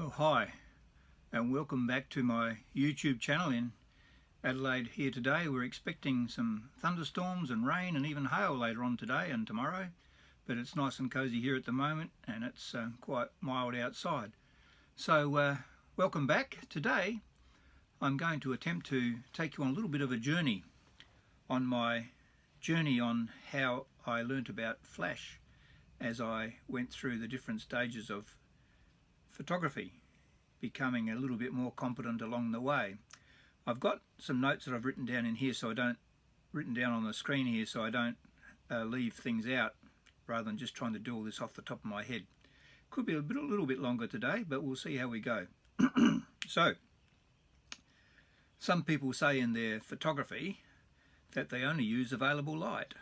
Well, hi, and welcome back to my YouTube channel in Adelaide here today. We're expecting some thunderstorms and rain and even hail later on today and tomorrow, but it's nice and cozy here at the moment, and it's quite mild outside. So welcome back. Today I'm going to attempt to take you on a little bit of a journey on my journey on how I learnt about flash as I went through the different stages of photography, becoming a little bit more competent along the way. I've got some notes that I've written down in here, written down on the screen here, so I don't leave things out, rather than just trying to do all this off the top of my head. Could be a little bit longer today, but we'll see how we go. So, some people say in their photography that they only use available light.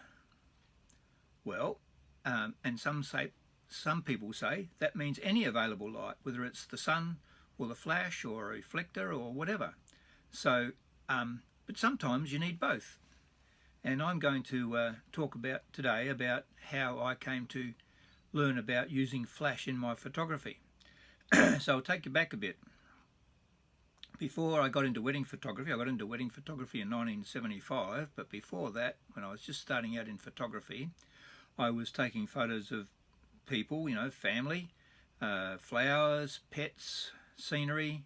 Well, and some people say that means any available light, whether it's the sun or the flash or a reflector or whatever. So, but sometimes you need both. And I'm going to talk about today about how I came to learn about using flash in my photography. So I'll take you back a bit. Before I got into wedding photography, I got into wedding photography in 1975, but before that, when I was just starting out in photography, I was taking photos of people, you know, family, flowers, pets, scenery,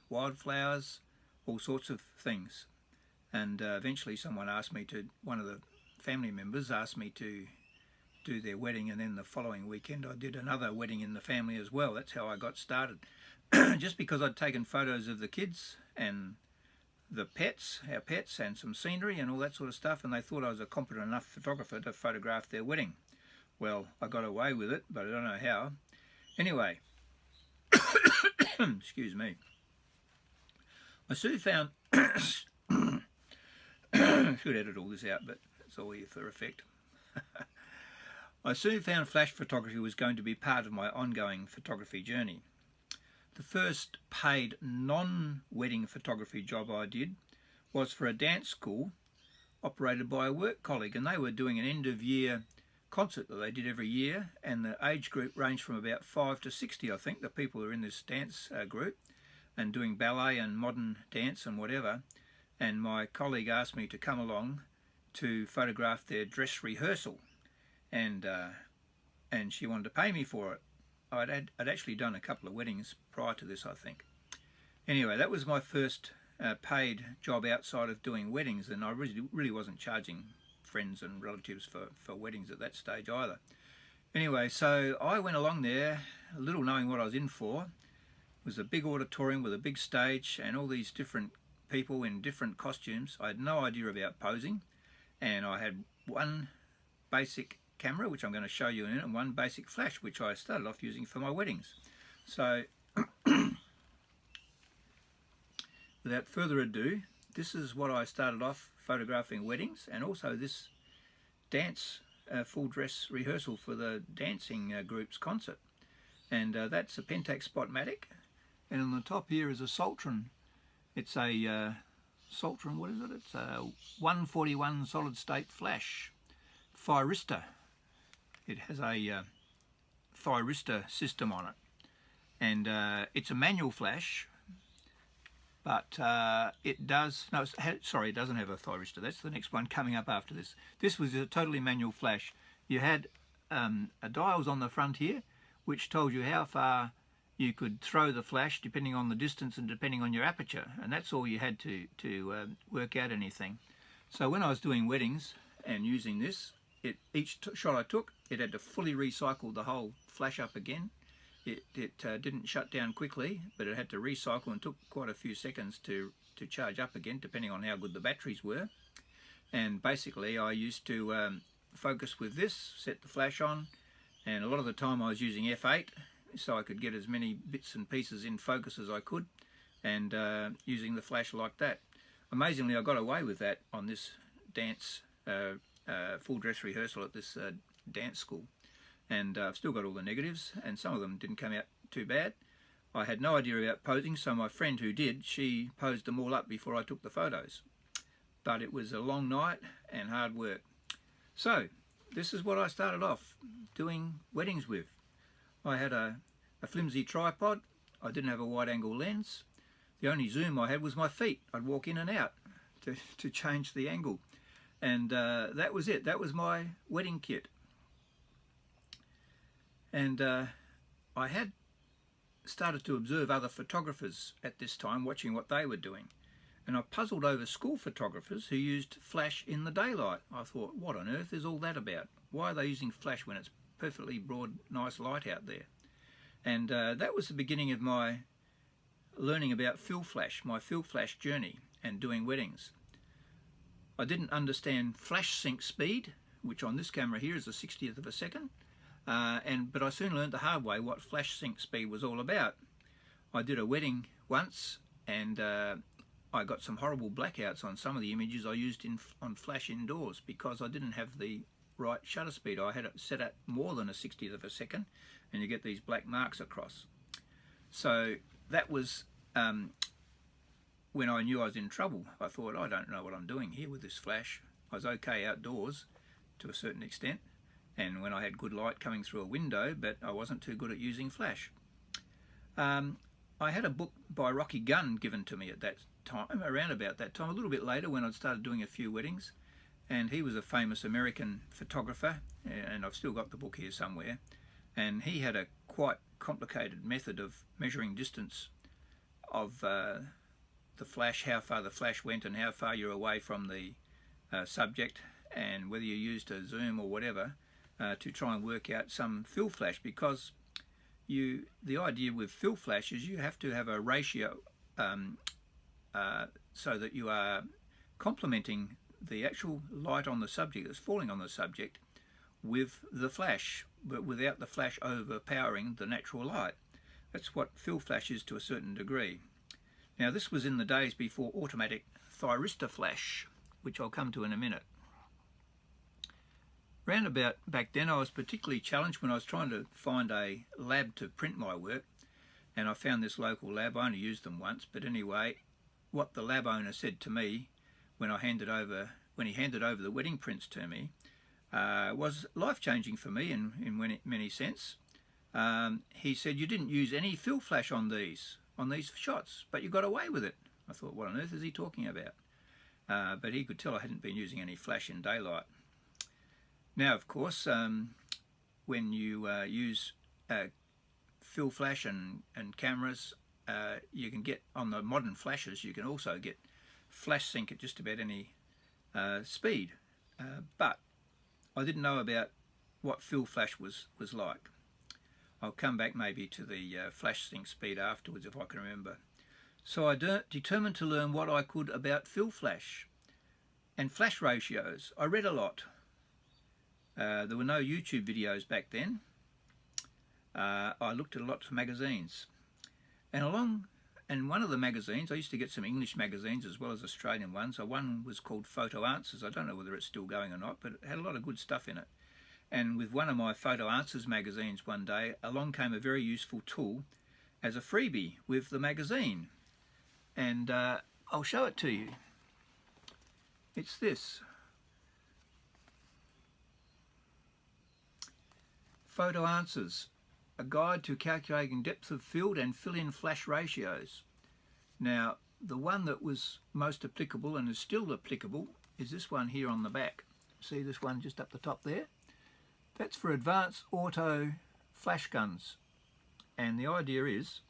wildflowers, all sorts of things. And eventually one of the family members asked me to do their wedding, and then the following weekend I did another wedding in the family as well. That's how I got started. Just because I'd taken photos of the kids and the pets, our pets, and some scenery and all that sort of stuff, and they thought I was a competent enough photographer to photograph their wedding. Well, I got away with it, but I don't know how. Anyway, excuse me. I soon found, should edit all this out, but it's all here for effect. I soon found flash photography was going to be part of my ongoing photography journey. The first paid non-wedding photography job I did was for a dance school operated by a work colleague, and they were doing an end-of-year concert that they did every year, and the age group ranged from about 5 to 60, I think, the people who are in this dance group, and doing ballet and modern dance and whatever. And my colleague asked me to come along to photograph their dress rehearsal, and she wanted to pay me for it. I'd actually done a couple of weddings prior to this, I think. Anyway, that was my first paid job outside of doing weddings, and I really wasn't charging friends and relatives for weddings at that stage either. Anyway, so I went along there, a little knowing what I was in for. It was a big auditorium with a big stage and all these different people in different costumes. I had no idea about posing, and I had one basic camera, which I'm going to show you in a minute, and one basic flash, which I started off using for my weddings. So without further ado, this is what I started off photographing weddings, and also this dance full dress rehearsal for the dancing group's concert. And that's a Pentax Spotmatic, and on the top here is a Saltron. It's a Saltron, what is it? It's a 141 solid state flash Thyristor. It has a Thyristor system on it, and it's a manual flash, but it doesn't have a Thyristor. That's the next one coming up after this. This was a totally manual flash. You had dials on the front here, which told you how far you could throw the flash depending on the distance and depending on your aperture, and that's all you had to work out anything. So when I was doing weddings and using this, each shot I took, it had to fully recycle the whole flash up again. It didn't shut down quickly, but it had to recycle and took quite a few seconds to charge up again, depending on how good the batteries were. And basically I used to focus with this, set the flash on, and a lot of the time I was using f8, so I could get as many bits and pieces in focus as I could, and using the flash like that. Amazingly, I got away with that on this dance full dress rehearsal at this dance school, and I've still got all the negatives, and some of them didn't come out too bad. I had no idea about posing, so my friend who did, she posed them all up before I took the photos. But it was a long night and hard work. So this is what I started off doing weddings with. I had a a flimsy tripod. I didn't have a wide angle lens. The only zoom I had was my feet. I'd walk in and out to change the angle. And that was it. That was my wedding kit. And I had started to observe other photographers at this time, watching what they were doing. And I puzzled over school photographers who used flash in the daylight. I thought, what on earth is all that about? Why are they using flash when it's perfectly broad, nice light out there? And that was the beginning of my learning about fill flash, my fill flash journey and doing weddings. I didn't understand flash sync speed, which on this camera here is a 60th of a second, but I soon learned the hard way what flash sync speed was all about. I did a wedding once, and I got some horrible blackouts on some of the images I used on flash indoors because I didn't have the right shutter speed. I had it set at more than a 60th of a second, and you get these black marks across. So that was when I knew I was in trouble. I thought, I don't know what I'm doing here with this flash. I was okay outdoors to a certain extent, and when I had good light coming through a window, but I wasn't too good at using flash. I had a book by Rocky Gunn given to me at that time, around about that time, a little bit later when I'd started doing a few weddings, and he was a famous American photographer, and I've still got the book here somewhere, and he had a quite complicated method of measuring distance of the flash, how far the flash went and how far you're away from the subject, and whether you used a zoom or whatever to try and work out some fill flash, because the idea with fill flash is you have to have a ratio so that you are complementing the actual light on the subject that's falling on the subject with the flash, but without the flash overpowering the natural light. That's what fill flash is to a certain degree. Now this was in the days before automatic thyristor flash, which I'll come to in a minute. Round about back then I was particularly challenged when I was trying to find a lab to print my work, and I found this local lab. I only used them once, but anyway, what the lab owner said to me when he handed over the wedding prints to me was life-changing for me in many sense. He said, you didn't use any fill flash on these shots, but you got away with it. I thought, what on earth is he talking about? But he could tell I hadn't been using any flash in daylight. Now, of course, when you use fill flash and cameras, you can get, on the modern flashes, you can also get flash sync at just about any speed. But I didn't know about what fill flash was like. I'll come back maybe to the flash sync speed afterwards if I can remember. So I determined to learn what I could about fill flash and flash ratios. I read a lot. There were no YouTube videos back then. I looked at a lot of magazines. And one of the magazines, I used to get some English magazines as well as Australian ones. So one was called Photo Answers. I don't know whether it's still going or not, but it had a lot of good stuff in it. And with one of my Photo Answers magazines one day, along came a very useful tool as a freebie with the magazine. And I'll show it to you. It's this. Photo Answers, a guide to calculating depth of field and fill-in flash ratios. Now, the one that was most applicable and is still applicable is this one here on the back. See this one just up the top there? That's for advanced auto flash guns. And the idea is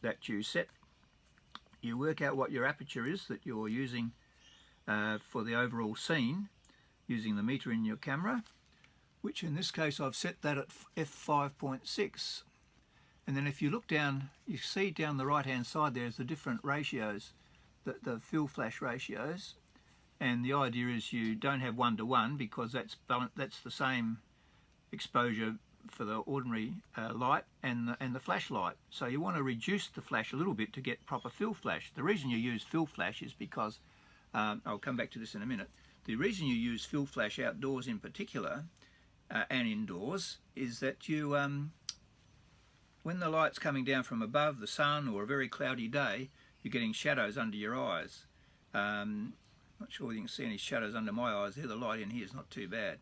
that you work out what your aperture is that you're using for the overall scene using the meter in your camera, which in this case I've set that at f5.6. And then if you look down, you see down the right hand side there's the different ratios, the fill flash ratios, and the idea is you don't have 1:1 because that's the same exposure for the ordinary light and the flash light. So you want to reduce the flash a little bit to get proper fill flash. The reason you use fill flash is because, I'll come back to this in a minute, the reason you use fill flash outdoors in particular and indoors is that you, when the light's coming down from above, the sun or a very cloudy day, you're getting shadows under your eyes. Not sure you can see any shadows under my eyes there. The light in here is not too bad.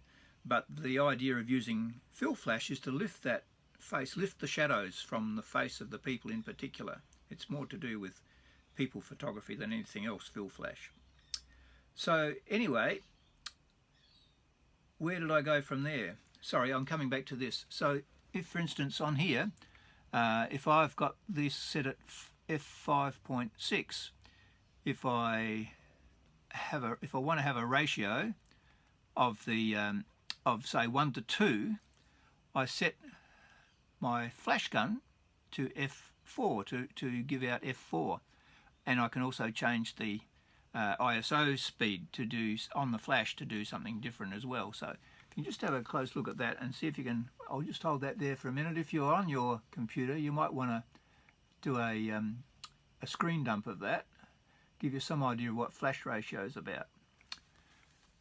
But the idea of using fill flash is to lift that face, lift the shadows from the face of the people in particular. It's more to do with people photography than anything else, fill flash. So anyway, where did I go from there? Sorry, I'm coming back to this. So if, for instance, on here, if I've got this set at f5.6, if I want to have a ratio of the of say 1 to 2, I set my flash gun to f4 to give out f4, and I can also change the ISO speed to do on the flash to do something different as well. So if you just have a close look at that and see if you can, I'll just hold that there for a minute. If you're on your computer, you might want to do a screen dump of that, give you some idea of what flash ratio is about.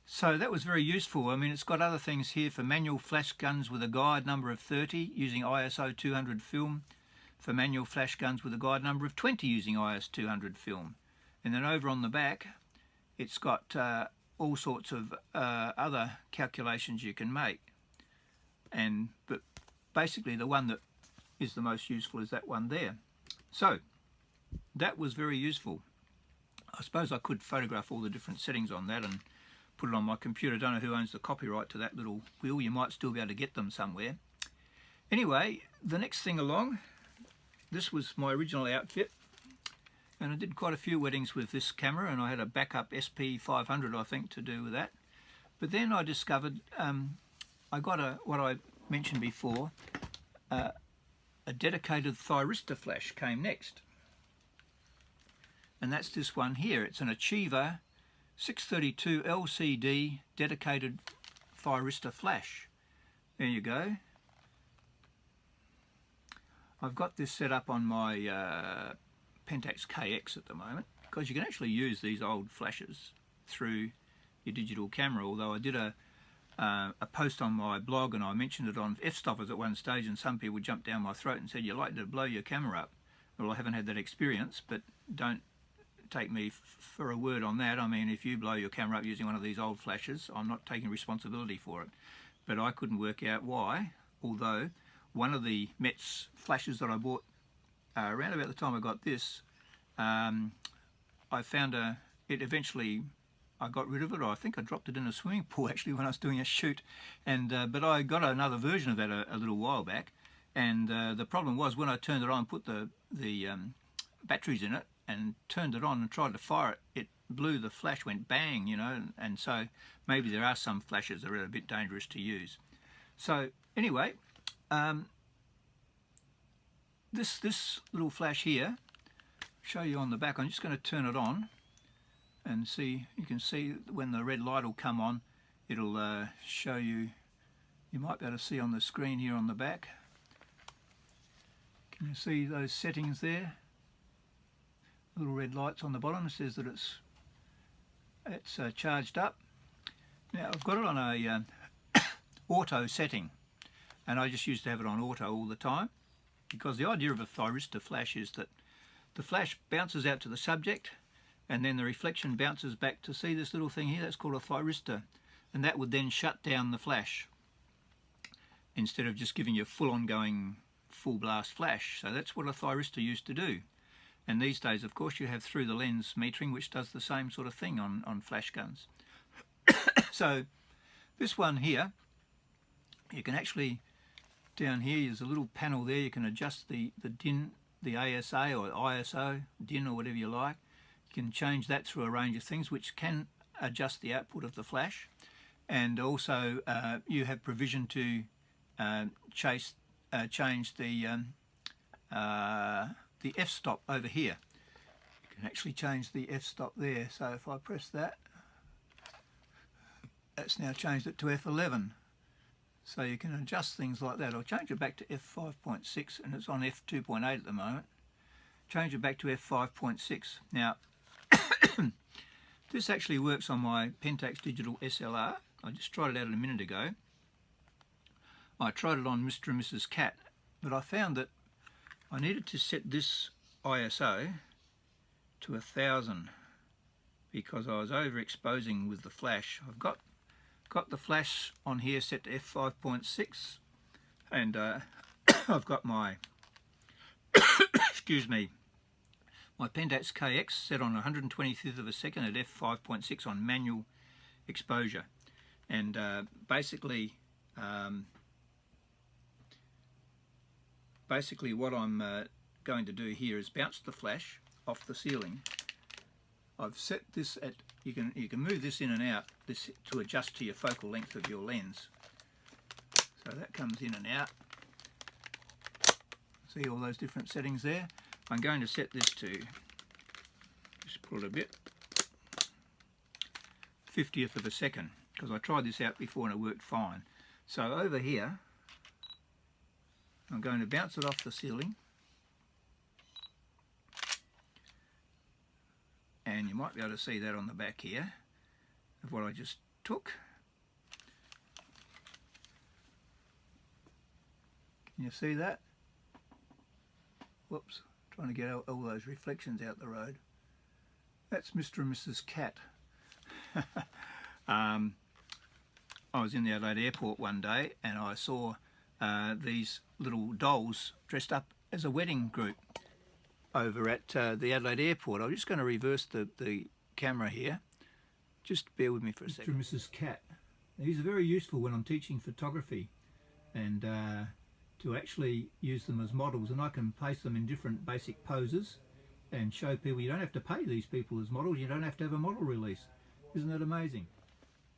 So that was very useful. I mean, it's got other things here for manual flash guns with a guide number of 30 using ISO 200 film, for manual flash guns with a guide number of 20 using ISO 200 film. And then over on the back, it's got all sorts of other calculations you can make. But basically the one that is the most useful is that one there. So that was very useful. I suppose I could photograph all the different settings on that and put it on my computer. I don't know who owns the copyright to that little wheel. You might still be able to get them somewhere. Anyway, the next thing along, this was my original outfit, and I did quite a few weddings with this camera, and I had a backup SP500 I think to do with that. But then I discovered I got what I mentioned before, a dedicated thyristor flash came next, and that's this one here. It's an Achiever 632 LCD dedicated thyristor flash. There you go. I've got this set up on my Pentax KX at the moment, because you can actually use these old flashes through your digital camera. Although I did a post on my blog and I mentioned it on F-stoppers at one stage, and some people jumped down my throat and said, "You like to blow your camera up." Well, I haven't had that experience, but don't take me for a word on that. I mean, if you blow your camera up using one of these old flashes, I'm not taking responsibility for it. But I couldn't work out why, although one of the Metz flashes that I bought around about the time I got this, I found it eventually, I got rid of it, or I think I dropped it in a swimming pool actually when I was doing a shoot, and but I got another version of that a little while back, and the problem was when I turned it on, put the batteries in it and turned it on and tried to fire it, it blew, the flash went bang, you know, and so maybe there are some flashes that are a bit dangerous to use. So anyway, this little flash here, show you on the back. I'm just going to turn it on and see. You can see when the red light will come on, it'll show you. You might be able to see on the screen here on the back. Can you see those settings there? Little red lights on the bottom. It says that it's charged up. Now I've got it on a auto setting, and I just used to have it on auto all the time, because the idea of a thyristor flash is that the flash bounces out to the subject, and then the reflection bounces back to see this little thing here. That's called a thyristor, and that would then shut down the flash instead of just giving you a full ongoing full blast flash. So that's what a thyristor used to do. And these days, of course, you have through the lens metering, which does the same sort of thing on flash guns. So this one here, you can actually, down here, there's a little panel there. You can adjust the DIN, the ASA or ISO, DIN or whatever you like. You can change that through a range of things, which can adjust the output of the flash. And also, you have provision to change the f-stop over here. You can actually change the f-stop there. So if I press that, that's now changed it to f11. So you can adjust things like that. I'll change it back to f5.6, and it's on f2.8 at the moment. Change it back to f5.6. Now, this actually works on my Pentax Digital SLR. I just tried it out a minute ago. I tried it on Mr. and Mrs. Cat, but I found that I needed to set this ISO to 1000 because I was overexposing with the flash. I've got the flash on here set to f5.6, and I've got my excuse me, my Pentax KX set on 125th of a second at f5.6 on manual exposure, and basically what I'm going to do here is bounce the flash off the ceiling. I've set this at, you can move this in and out this to adjust to your focal length of your lens. So that comes in and out. See all those different settings there? I'm going to set this to, just pull it a bit, 50th of a second, because I tried this out before and it worked fine. So over here, I'm going to bounce it off the ceiling, and you might be able to see that on the back here of what I just took. Can you see that? Whoops, trying to get all those reflections out the road. That's Mr. and Mrs. Cat. I was in the Adelaide airport one day and I saw these little dolls dressed up as a wedding group over at the Adelaide airport. I'm just going to reverse the camera here. Just bear with me for a second. Mr. and Mrs. Cat. These are very useful when I'm teaching photography, and to actually use them as models, and I can place them in different basic poses and show people you don't have to pay these people as models, you don't have to have a model release. Isn't that amazing?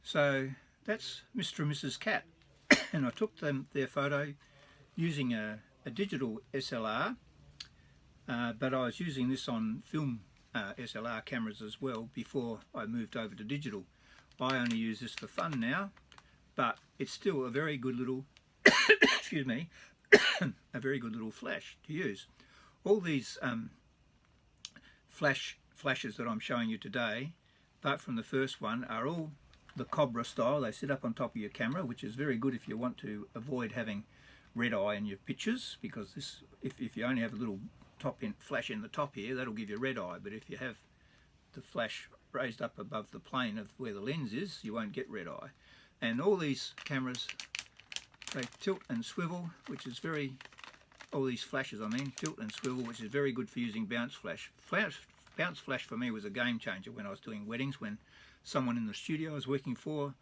So that's Mr. and Mrs. Cat, and I took their photo using a digital SLR, but I was using this on film SLR cameras as well before I moved over to digital. I only use this for fun now, but it's still a very good little excuse me, a very good little flash to use. All these flashes that I'm showing you today, apart from the first one, are all the Cobra style. They sit up on top of your camera, which is very good if you want to avoid having red eye in your pictures, because this, if you only have a little flash in the top here, that'll give you red eye, but if you have the flash raised up above the plane of where the lens is, you won't get red eye. And all these cameras, they tilt and swivel, which is very, all these flashes I mean, tilt and swivel, which is very good for using bounce flash. Bounce flash for me was a game changer when I was doing weddings, when someone in the studio I was working for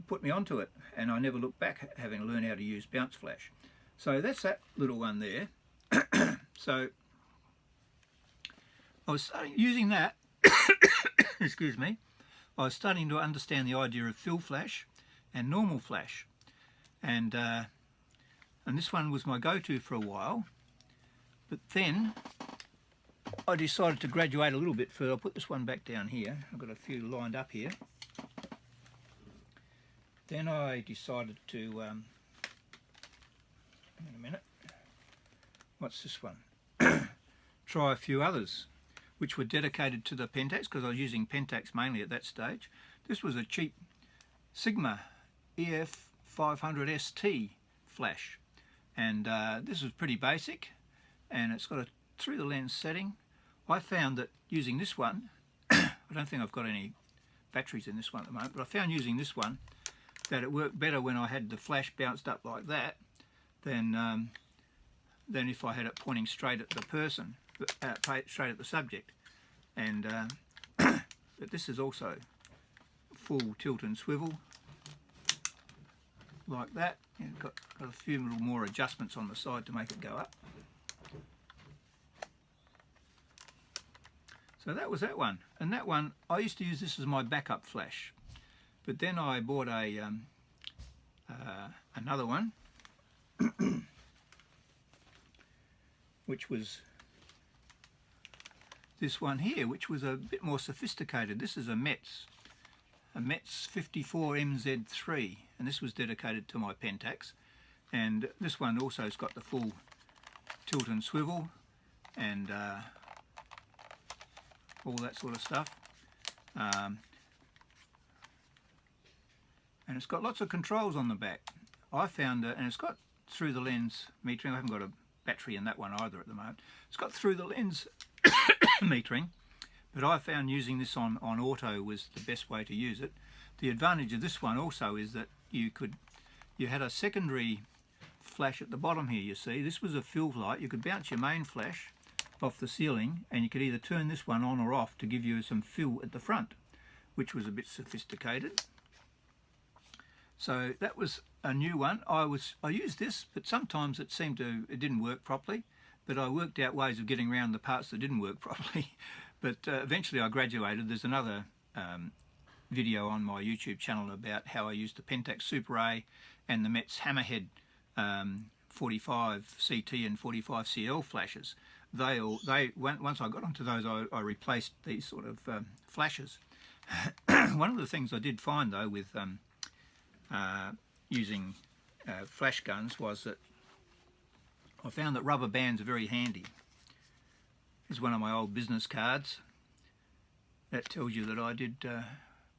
put me onto it, and I never looked back having learned how to use bounce flash. So that's that little one there. So I was using that excuse me, I was starting to understand the idea of fill flash and normal flash, and this one was my go-to for a while, but then I decided to graduate a little bit further. I'll put this one back down here. I've got a few lined up here. Then I decided to wait a minute, what's this one? Try a few others which were dedicated to the Pentax, because I was using Pentax mainly at that stage. This was a cheap Sigma EF500ST flash, and this was pretty basic, and it's got a through the lens setting. I found that using this one, I don't think I've got any batteries in this one at the moment, but I found using this one that it worked better when I had the flash bounced up like that than if I had it pointing straight at the person, straight at the subject. And but this is also full tilt and swivel like that. Got a few little more adjustments on the side to make it go up. So that was that one, and that one I used to use this as my backup flash, but then I bought a another one which was this one here, which was a bit more sophisticated. This is a Metz 54 MZ3, and this was dedicated to my Pentax, and this one also has got the full tilt and swivel and all that sort of stuff, and it's got lots of controls on the back. I found and it's got through the lens metering. I haven't got a battery in that one either at the moment. It's got through the lens metering, but I found using this on auto was the best way to use it. The advantage of this one also is that you had a secondary flash at the bottom here, you see. This was a fill light. You could bounce your main flash off the ceiling, and you could either turn this one on or off to give you some fill at the front, which was a bit sophisticated. So that was a new one. I used this, but sometimes it didn't work properly, but I worked out ways of getting around the parts that didn't work properly. But eventually I graduated. There's another video on my YouTube channel about how I used the Pentax Super A and the Metz Hammerhead 45 CT and 45 CL flashes. Once I got onto those, I replaced these sort of flashes. One of the things I did find though with using flash guns was that I found that rubber bands are very handy. Here's one of my old business cards. That tells you that I did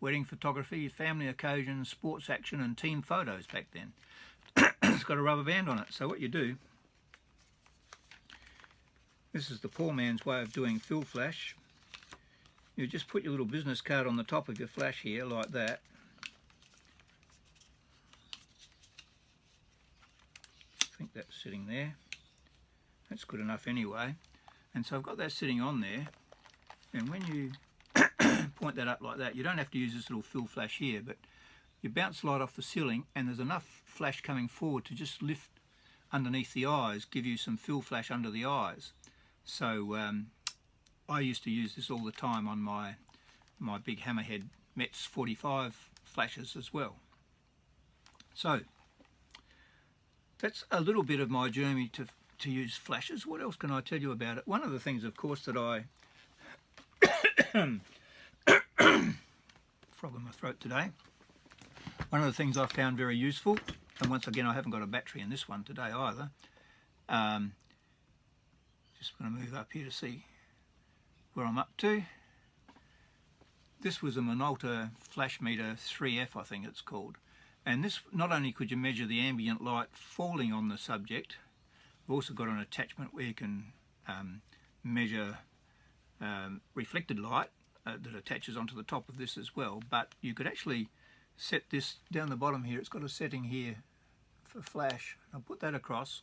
wedding photography, family occasions, sports action and team photos back then. It's got a rubber band on it. So what you do, this is the poor man's way of doing fill flash. You just put your little business card on the top of your flash here like that. I think that's sitting there. That's good enough anyway. And so I've got that sitting on there, and when you point that up like that, you don't have to use this little fill flash here, but you bounce light off the ceiling and there's enough flash coming forward to just lift underneath the eyes, give you some fill flash under the eyes. So I used to use this all the time on my big Hammerhead Metz 45 flashes as well. So that's a little bit of my journey to use flashes. What else can I tell you about it? One of the things, of course, that I frog in my throat today. One of the things I found very useful, and once again I haven't got a battery in this one today either. Just going to move up here to see where I'm up to. This was a Minolta Flash Meter 3F, I think it's called. And this, not only could you measure the ambient light falling on the subject, we've also got an attachment where you can measure reflected light that attaches onto the top of this as well. But you could actually set this down the bottom here. It's got a setting here for flash. I'll put that across,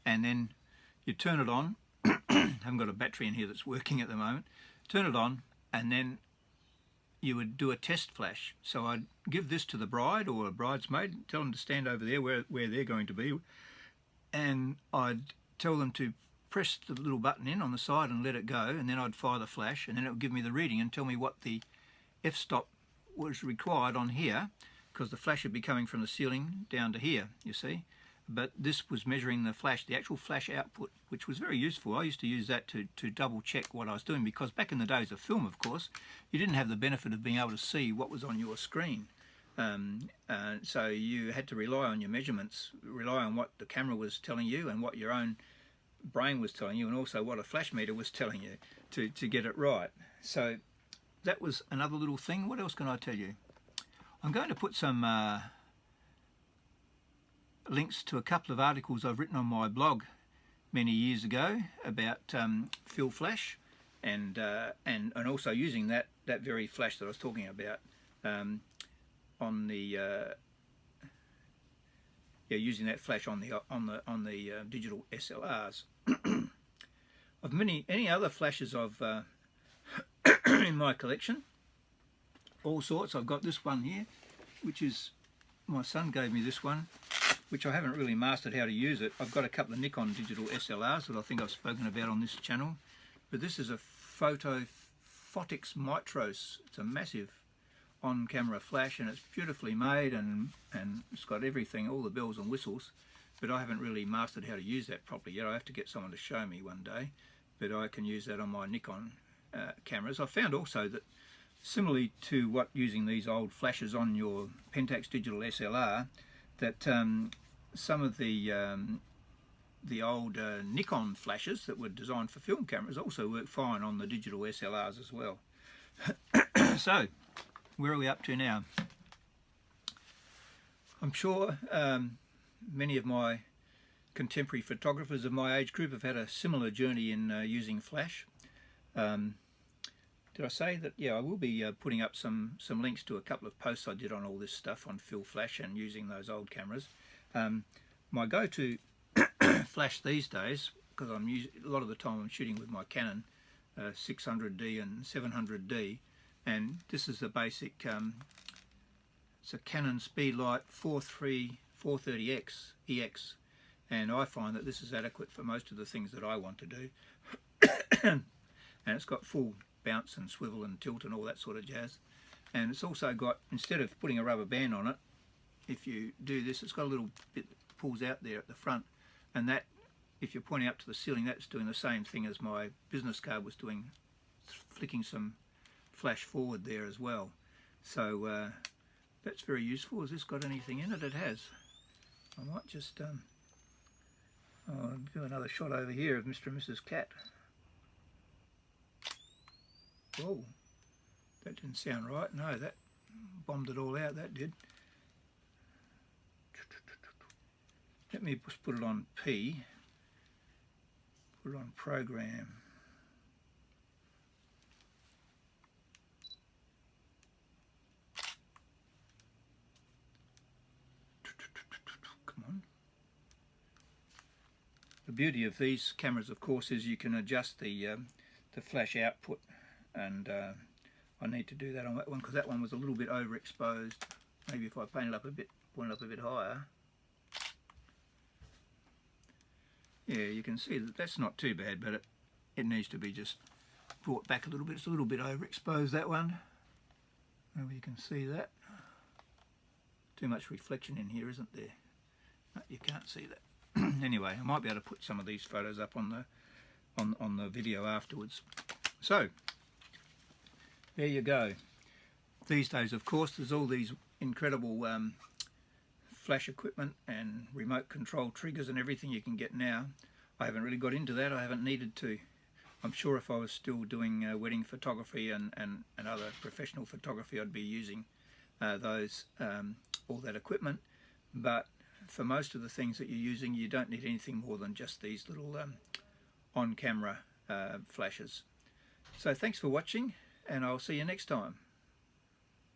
and then you turn it on. I haven't got a battery in here that's working at the moment. Turn it on, and then you would do a test flash. So I'd give this to the bride or a bridesmaid, tell them to stand over there where they're going to be, and I'd tell them to press the little button in on the side and let it go, and then I'd fire the flash, and then it would give me the reading and tell me what the f-stop was required on here, because the flash would be coming from the ceiling down to here, you see. But this was measuring the flash, the actual flash output, which was very useful. I used to use that to double check what I was doing, because back in the days of film, of course, you didn't have the benefit of being able to see what was on your screen. So you had to rely on your measurements, rely on what the camera was telling you and what your own brain was telling you, and also what a flash meter was telling you to get it right. So that was another little thing. What else can I tell you? I'm going to put some links to a couple of articles I've written on my blog many years ago about fill flash and also using that very flash that I was talking about on the using that flash on the digital SLRs. Of any other flashes I've in my collection, all sorts. I've got this one here, which is, my son gave me this one, which I haven't really mastered how to use it. I've got a couple of Nikon digital SLRs that I think I've spoken about on this channel, but this is a Photo Fotix Mitros. It's a massive on-camera flash, and it's beautifully made, and it's got everything, all the bells and whistles, but I haven't really mastered how to use that properly yet. I have to get someone to show me one day, but I can use that on my Nikon cameras. I found also that, similarly to what using these old flashes on your Pentax digital SLR, that some of the old Nikon flashes that were designed for film cameras also work fine on the digital SLRs as well. So, where are we up to now? I'm sure many of my contemporary photographers of my age group have had a similar journey in using flash. Did I say that? Yeah, I will be putting up some links to a couple of posts I did on all this stuff on fill flash and using those old cameras. My go-to flash these days, because I'm using a lot of the time I'm shooting with my Canon 600D and 700D, and this is the basic. It's a Canon Speedlight 430X EX, and I find that this is adequate for most of the things that I want to do. And it's got full bounce and swivel and tilt and all that sort of jazz. And it's also got, instead of putting a rubber band on it, if you do this, it's got a little bit that pulls out there at the front, and that, if you're pointing up to the ceiling, that's doing the same thing as my business card was doing, flicking some flash forward there as well. So that's very useful. Has this got anything in it? It has. I might just do another shot over here of Mr. and Mrs. Cat. Whoa, that didn't sound right. No, that bombed it all out, that did. Let me just put it on P, put it on program. Come on. The beauty of these cameras, of course, is you can adjust the flash output, and I need to do that on that one because that one was a little bit overexposed. Maybe if I paint it up a bit, point it up a bit higher. Yeah, you can see that that's not too bad, but it needs to be just brought back a little bit. It's a little bit overexposed, that one. Maybe you can see that. Too much reflection in here, isn't there? No, you can't see that. Anyway, I might be able to put some of these photos up on the video afterwards. So there you go. These days, of course, there's all these incredible flash equipment and remote control triggers and everything you can get now. I haven't really got into that. I haven't needed to. I'm sure if I was still doing wedding photography and other professional photography, I'd be using all that equipment. But for most of the things that you're using, you don't need anything more than just these little on-camera flashes. So thanks for watching, and I'll see you next time.